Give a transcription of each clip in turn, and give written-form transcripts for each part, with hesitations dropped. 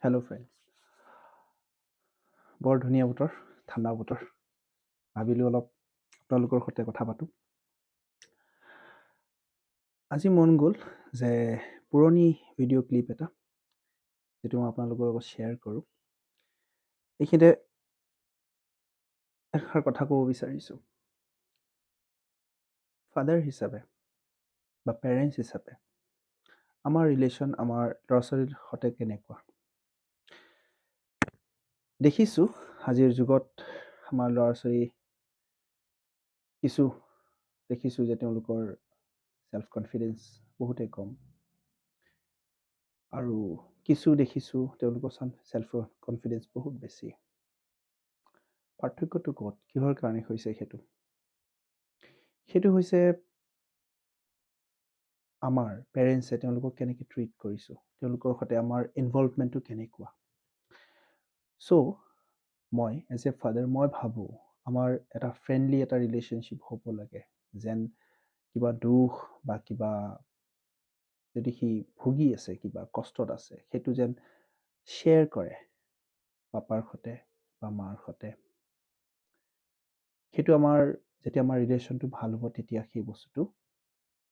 Hello friends. বৰ ধুনীয়া বতৰ, ঠাণ্ডা বতৰ। ভাবিলোঁ অলপ আপোনালোকৰ সৈতে কথা পাতোঁ। আজি মন গ'ল যে পুৰণি ভিডিঅ' ক্লিপ এটা যিটো মই আপোনালোকৰ লগত শ্বেয়াৰ কৰোঁ। এইখিনিতে এষাৰ কথা ক'ব বিচাৰিছোঁ। ফাদাৰ হিচাপে বা পেৰেণ্টছ হিচাপে আমাৰ ৰিলেশ্যন আমাৰ ল'ৰা ছোৱালীৰ সৈতে কেনেকুৱা। দেখিছোঁ আজিৰ যুগত আমাৰ ল'ৰা ছোৱালী কিছু দেখিছোঁ যে তেওঁলোকৰ ছেল্ফ কনফিডেন্স বহুতেই কম আৰু কিছু দেখিছোঁ তেওঁলোকৰ ছেল্ফ কনফিডেন্স বহুত বেছি। পাৰ্থক্যটো ক'ত, কিহৰ কাৰণে হৈছে সেইটো হৈছে আমাৰ পেৰেণ্টছে তেওঁলোকক কেনেকৈ ট্ৰিট কৰিছোঁ, তেওঁলোকৰ সৈতে আমাৰ ইনভলভমেণ্টটো কেনেকুৱা। চ' মই এজ এ ফাদাৰ মই ভাবোঁ আমাৰ এটা ফ্ৰেণ্ডলি এটা ৰিলেশ্যনশ্বিপ হ'ব লাগে, যেন কিবা দুখ বা কিবা যদি সি ভুগি আছে, কিবা কষ্টত আছে, সেইটো যেন শ্বেয়াৰ কৰে পাপাৰ সৈতে বা মাৰ সৈতে। সেইটো আমাৰ যেতিয়া আমাৰ ৰিলেশ্যনটো ভাল হ'ব তেতিয়া সেই বস্তুটো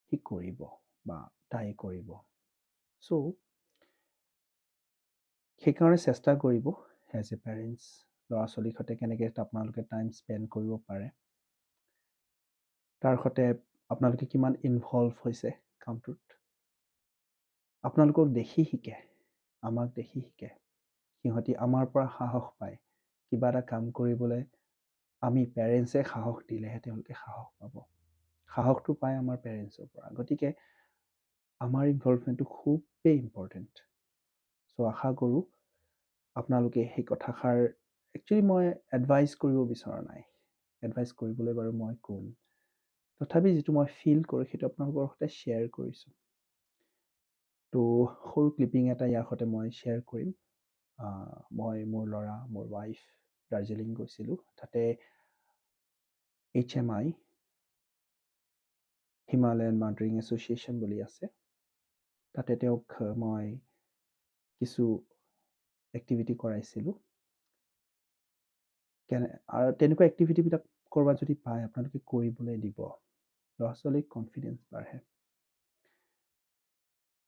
সি কৰিব বা তাই কৰিব। চ' সেইকাৰণে চেষ্টা কৰিব এজ এ পেৰেণ্টছ ল'ৰা ছোৱালীৰ সৈতে কেনেকৈ আপোনালোকে টাইম স্পেণ্ড কৰিব পাৰে, তাৰ সৈতে আপোনালোকে কিমান ইনভলভ হৈছে কামটোত। আপোনালোকক দেখি শিকে, আমাক দেখি শিকে। সিহঁতি আমাৰ পৰা সাহস পায়। কিবা এটা কাম কৰিবলৈ আমি পেৰেণ্টছে সাহস দিলেহে তেওঁলোকে সাহস পাব। সাহসটো পায় আমাৰ পেৰেণ্টছৰ পৰা। গতিকে আমাৰ ইনভলভমেণ্টটো খুবেই ইম্পৰ্টেণ্ট। চ' আশা কৰোঁ আপোনালোকে সেই কথাষাৰ একচুৱেলি মই এডভাইচ কৰিব বিচৰা নাই, এডভাইচ কৰিবলৈ বাৰু মই ক'ম, তথাপি যিটো মই ফিল কৰোঁ সেইটো আপোনালোকৰ সৈতে শ্বেয়াৰ কৰিছোঁ। তো সৰু ক্লিপিং এটা ইয়াৰ সৈতে মই শ্বেয়াৰ কৰিম। মই মোৰ ল'ৰা, মোৰ ৱাইফ দাৰ্জিলিং গৈছিলোঁ। তাতে HMI হিমালয়ান মাউণ্টেইনিং এছ'চিয়েশ্যন বুলি আছে, তাতে তেওঁক মই কিছু এক্টিভিটি কৰাইছিলোঁ। আৰু তেনেকুৱা এক্টিভিটিবিলাক ক'ৰবাত যদি পায় আপোনালোকে কৰিবলৈ দিব, ল'ৰা ছোৱালীৰ কনফিডেন্স বাঢ়ে।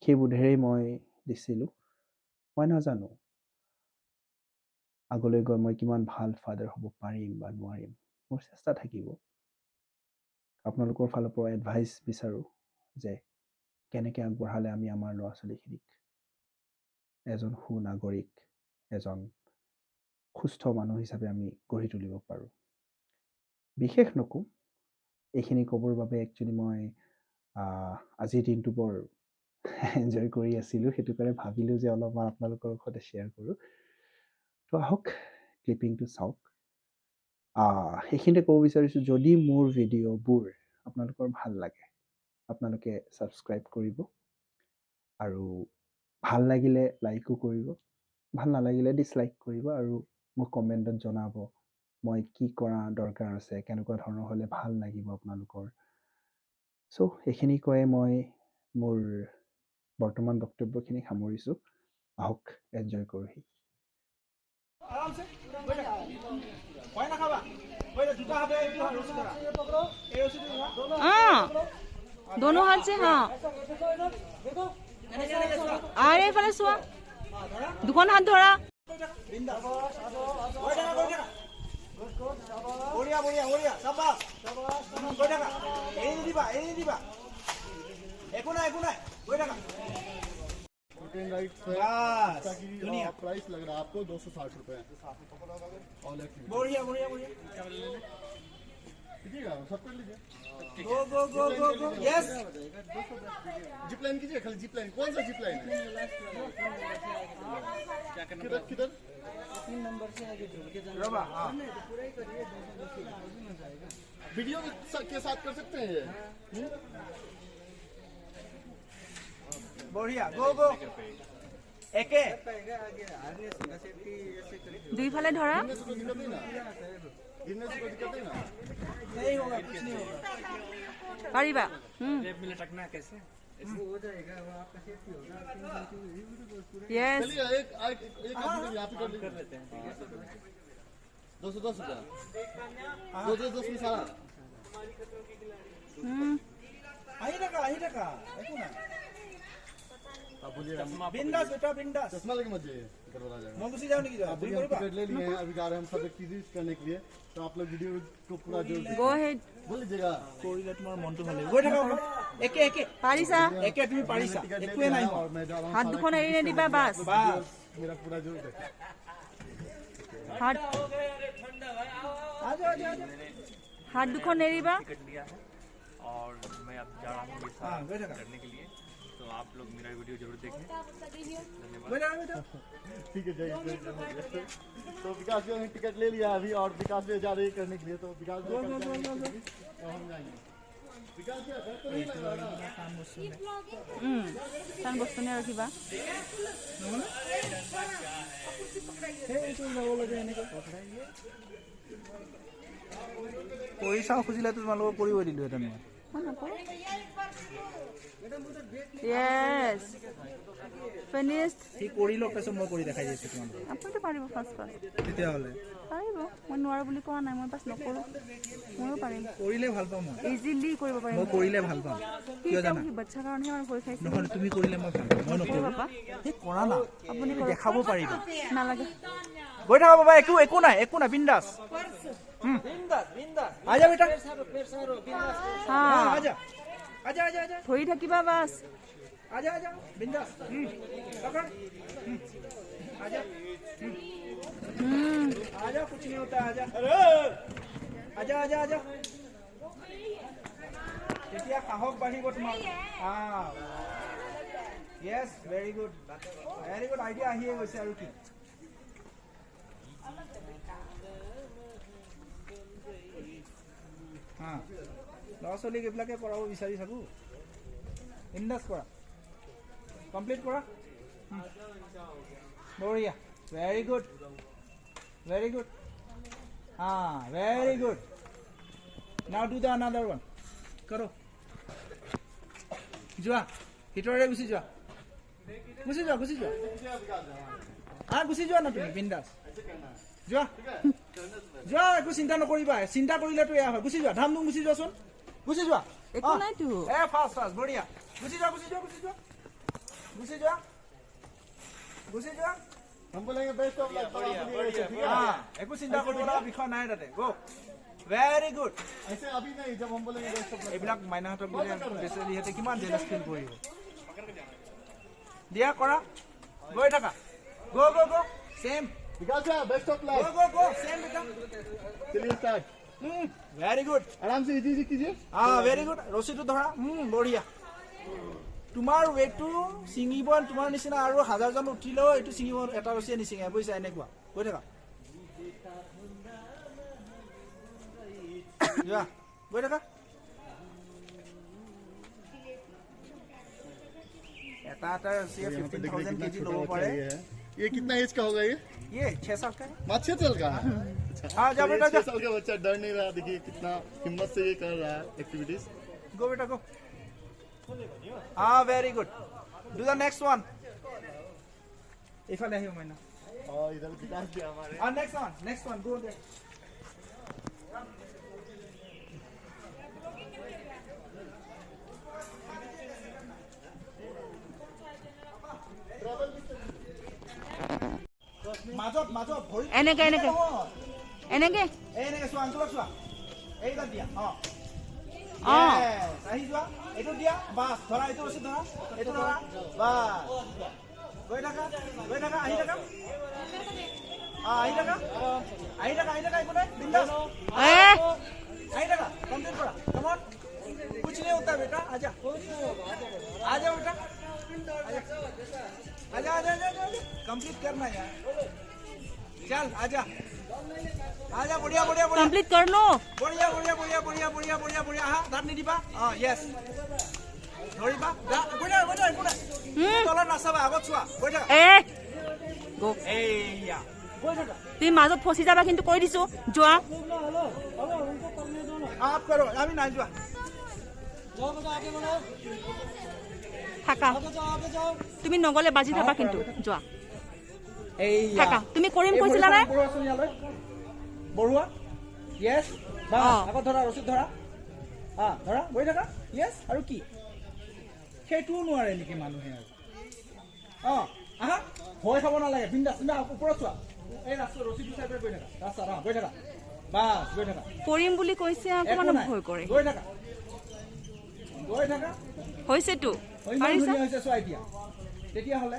সেই বোধেৰেই মই দিছিলোঁ। মই নাজানো আগলৈ গৈ মই কিমান ভাল ফাদাৰ হ'ব পাৰিম বা নোৱাৰিম, মোৰ চেষ্টা থাকিব। আপোনালোকৰ ফালৰ পৰা এডভাইচ বিচাৰোঁ যে কেনেকৈ আগবঢ়ালে আমি আমাৰ ল'ৰা ছোৱালীখিনিক এজন সুনাগৰিক, এজন সুস্থ মানুহ হিচাপে আমি গঢ়ি তুলিব পাৰোঁ। বিশেষ নকওঁ, এইখিনি ক'বৰ বাবে একচুৱেলি মই আজিৰ দিনটো বৰ এনজয় কৰি আছিলোঁ, সেইটো কাৰণে ভাবিলোঁ যে অলপমান আপোনালোকৰ সৈতে শ্বেয়াৰ কৰোঁ। তো আহক ক্লিপিংটো চাওক। সেইখিনিতে ক'ব বিচাৰিছোঁ, যদি মোৰ ভিডিঅ'বোৰ আপোনালোকৰ ভাল লাগে আপোনালোকে ছাবস্ক্ৰাইব কৰিব, আৰু ভাল লাগিলে লাইকো কৰিব, ভাল নালাগিলে ডিছলাইক কৰিব, আৰু মোক কমেণ্টত জনাব মই কি কৰা দৰকাৰ আছে, কেনেকুৱা ধৰণৰ হ'লে ভাল লাগিব আপোনালোকৰ। চ' এইখিনি কৈয়ে মই মোৰ বৰ্তমান বক্তব্যখিনি সামৰিছোঁ। আহক এনজয় কৰোঁহি। दोनों हाथ से, हाँ। আৰে ফালে চোৱা, দুখন হাত ধৰা। বঢ়িয়া বঢ়িয়া বঢ়িয়া, শাবাশ। গৈ থাকা, এৰি দিবা, এৰি দিবা। একো নাই, একো নাই, গৈ থাকা। प्राइस लग रहा है आपको 260 रुपए। बढ़िया बढ़िया बढ़िया, सब कर लीजिए। गो गो गो गो गो, यस। जिप लाइन कीजिए, खाली जिप लाइन। कौन सा जिप लाइन है? किधर किधर? 3 नंबर से आगे झूल के जाना। वीडियो के साथ कर सकते हैं ये। बढ़िया, गो गो। एके दुईफाले धरा। गिरने से कोई दिक्कत नहीं ना? गिरने से कोई दिक्कत नहीं ना? नहीं होगा, कुछ नहीं होगा। पारिबा। जेब में लटकना कैसे? हो जाएगा, वो आपका सेफ्टी होगा। यस चलिए एक यहाँ पे कर लेते हैं 210 रुपया 210 में सारा আহি থাকা একো নাই आप बोलिए বিন্দাস বেটা বিন্দাস चश्मा लेके मत जाइए करवा जाएगा মই গুচি যাও নেকি যাও अब हम टिकट ले लिए हैं अभी जा रहे हैं हम सब एक्टिविटीज करने के लिए तो आप लोग वीडियो को पूरा जोर से गो हेड बोल लीजिएगा কৰিলে তোমাৰ মনটো ভাল লাগিব গৈ থাকা একে একে পাৰিছা একে তুমি পাৰিছা একোৱে নাই और मैं जा रहा हूँ হাত দুখন এৰি নিদিবা বাস বাস मेरा पूरा जोर से হাত আজা আজা আজা হাত দুখন এৰিবা टिकट लिया है और मैं अब जा रहा हूँ ये हाँ, सारा बैठा। करने के लिए तो आप लोग मेरा वीडियो जरूर देखें धन्यवाद গৈ থাকা বেটা ठीक है जाइए तो विकास भैया ने टिकट ले लिया अभी और विकास भैया जा रहे हैं करने के लिए तो विकास भैया कर जाएंगे और हम जाएंगे विकास भैया घर तो नहीं लग रहा ना কাৰণ বস্তু নে ৰাখিবা সেইটো যাব লাগে এনেকৈ কৰি চাওঁ খুজিলেতো তোমালোকক কৰিবই দিলোঁ এটা মই यस फिनिश्ड সি কৰি লওক তাৰপিছত মই কৰি দেখাই দিছোঁ তোমালোকক আপুনিতো পাৰিব ফাৰ্ষ্ট তেতিয়াহ'লে পাৰিব মই নোৱাৰো বুলি কোৱা নাই মই বাছ নকৰোঁ ময়ো পাৰিম কৰিলে ভাল পাওঁ মই ইজিলি কৰিব পাৰিম মই কৰিলে ভাল পাওঁ কিয় জানা বাচ্চাৰ কাৰণেহে আমাৰ ভয় খাইছে নহয় তুমি কৰিলে মই ভাল পাওঁ মই নকৰোঁ পাপা সেই কৰা না আপুনি তুমি দেখাব পাৰিবা নালাগে গৈ থাকা বাবা একো নাই বিন্দাস আজা বেটা হা আজা আজা আজা আজা ধৰি থাকিবা বাছ आजा आजा बिंदास पकड़ आजा आजा कुछ नहीं होता आजा आजा आजा आजा তেতিয়া সাহস বাঢ়িব তোমাৰ यस वेरी गुड আইডিয়া আহিয়ে গৈছে আৰু কি ল'ৰা ছোৱালীক এইবিলাকে কৰাব বিচাৰি থাকো বিন্দাস কৰা কমপ্লিট কৰা বঢ়িয়া very good very good now do the another one karo যোৱা ভিতৰৰে গুচি যোৱা গুচি যোৱা না তুমি বিন্দাস যোৱা একো চিন্তা নকৰিবা চিন্তা কৰিলেতো এয়া হয় গুচি যোৱা ধামধুম গুচি যোৱাচোন গুচি যোৱা একো নাইতো ফাষ্ট বঢ়িয়া গুচি যোৱা हम बोलेंगे बेस्ट ऑफ लक একো চিন্তা কৰিব লগা বিষয় নাই তাতে গো ভেৰি গুড ऐसे अभी नहीं जब हम बोलेंगे बेस्ट ऑफ लक এইবিলাক মাইনাহঁতক দিলে বেচাৰি ইহঁতে কিমান জেলাছ ফিল কৰিব দিয়া কৰা গৈ থাকা গো সেম विकास भैया best of luck go same बेटा चलिए स्टार्ट वेरी गुड आराम से इजी कीजिए वेरी गुड ৰছিটো ধৰা বঢ়িয়া তোমাৰ ৱেটটো ছিঙিব তোমাৰ নিচিনা আৰু হাজাৰজন উঠিলেও এইটো ছিঙিব এটা ৰছিয়ে নিছিঙে বুজিছা এনেকুৱা গৈ থাকা যোৱা গৈ থাকা এটা ৰছিয়ে 15000 কেজি ল'ব পাৰে ये कितना एज का होगा ये 6 साल का है 6 साल का हाँ जा बेटा जा 6 साल का बच्चा डर नहीं रहा देखिए कितना हिम्मत से ये कर रहा है एक्टिविटीज गो बेटा गो हाँ very good do the next one इफाले आहियो मैना और इधर विकास भी हमारे नेक्स्ट वन गो देयर মাজত ভৰি এনেকে চোৱা আংকুলক চোৱা এইটা দিয়া আহি যোৱা এইটো দিয়া বাছ ধৰা এইটো ৰচি ধৰা এইটো ধৰা বাছ গৈ থাকা আহি থাকা একো নাই বিন্দাস আহি থাকা কমপ্লিট কৰা কমন कुछ नहीं होता बेटा आजा बेटा आजा कंप्लीट करना यार चल आजा बढ़िया कंप्लीट कर लो बढ़िया हाँ धार नहीं दिबा यस धरिबा तल नाचाबा आगत चुआ गई থাকা गो एया गई থাকা তুমি মাজত ফসি যাবা কিন্তু কৈ দিছো যোৱা आप करो अभी ना जोआ থাকা তুমি নগলে বাজি থাকা কিন্তু যোৱা এইয়া থাকা তুমি কৰিম কৈছিলা নাই বৰুৱা চোনিয়ালৈ বৰুৱা য়েছ বা অ। আকৌ ধৰা ৰচিদ ধৰা ধৰা বহি থাকা য়েছ আৰু কি সেইটোও নোৱাৰে নেকি মানুহে আৰু আহা ভয় খাব নালাগে বিন্দাছ তুমি ওপৰত চোৱা এই ৰাস্তা ৰচিদটো চাই পেলাই গৈ থাকা ৰাস্তা গৈ থাকা বাছ গৈ থাকা কৰিম বুলি কৈছে আকৌ একো মানে নাই। ভয় কৰে গৈ থাকা হৈছেতো ইমান পাৰিছা ধুনীয়া হৈছে চোৱা এতিয়া তেতিয়াহ'লে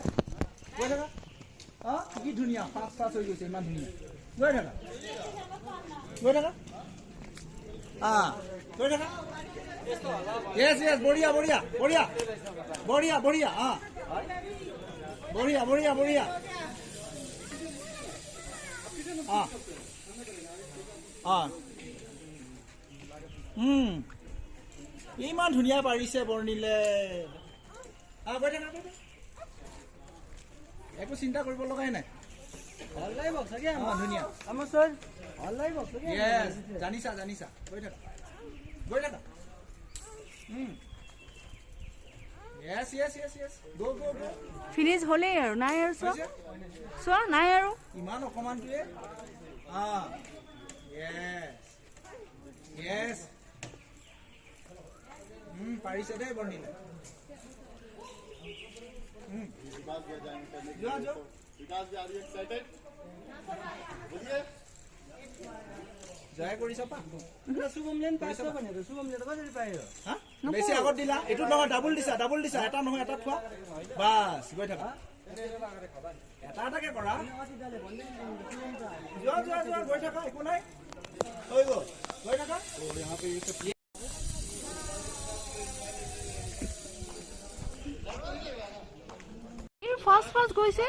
গৈ থাকা কি ধুনীয়া ফাষ্ট হৈ গৈছে ইমান ধুনীয়া গৈ থাকা গৈ থাকা গৈ থাকা য়েছ য়েছ বঢ়িয়া বঢ়িয়া বঢ়িয়া বঢ়িয়া বঢ়িয়া বঢ়িয়া বঢ়িয়া বঢ়িয়া ইমান ধুনীয়া পাৰিছে বৰ্ণিলে গৈ থাকা গৈ থাকা একো চিন্তা কৰিব লগাই নাই ধুনীয়া য়েছ জানিছা জানিছা গৈ থাকা গৈ থাকা য়েছ য়েছ য়েছ য়েছ গো গো গো ফিনিছ হ'লেই আৰু নাই আৰু চোৱা চোৱা নাই আৰু ইমান অকমানটোৱে য়েছ য়েছ পাৰিছে দেই বৰ্ণিলে विकास भैया जाएंगे करने के जो लिए जो तो विकास भी आर यू एक्साइटेड बोलिए জয় কৰিছা পা নকওঁ। বেছি আগত দিলা এইটো নহয় ডাবুল দিছা এটা নহয় এটা থোৱা বাছ গৈ থাকা এটা এটাকে কৰা যোৱা যোৱা যোৱা গৈ থাকা একো নাই হৈ গ'ল গৈ থাকা ফাৰ্ষ্ট গৈছে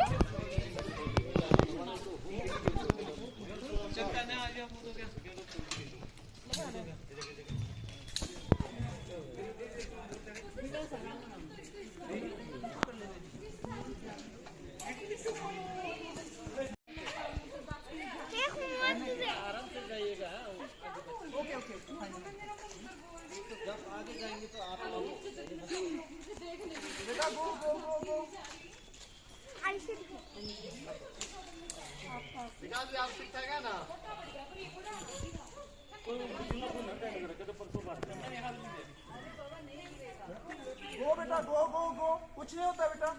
विकास भी आप ठीक ठाक है ना गो बेटा गो गो गो कुछ नहीं होता बेटा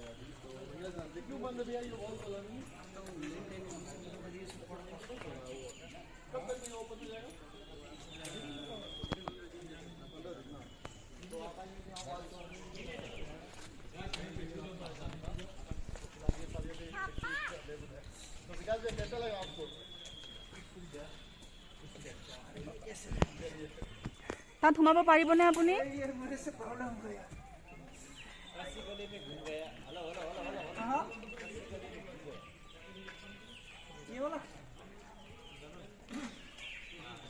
क्यों बंद भैया ये वॉल कलर नहीं कब तक ये ओपन हो जाएगा तो विकास भैया कैसा लगा आपको তাত সোমাব পাৰিবনে আপুনি ये वाला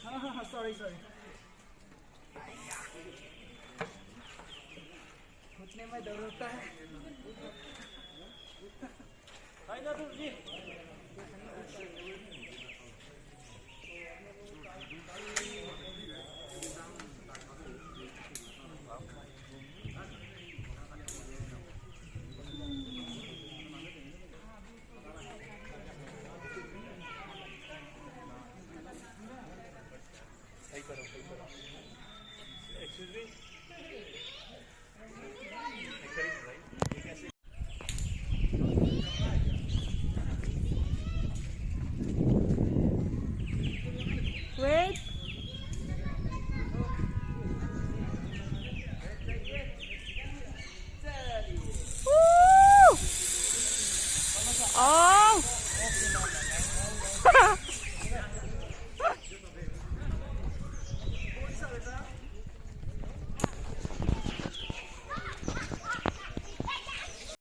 हाँ सॉरी घुटने में दर्द होता है Hai na tu ji.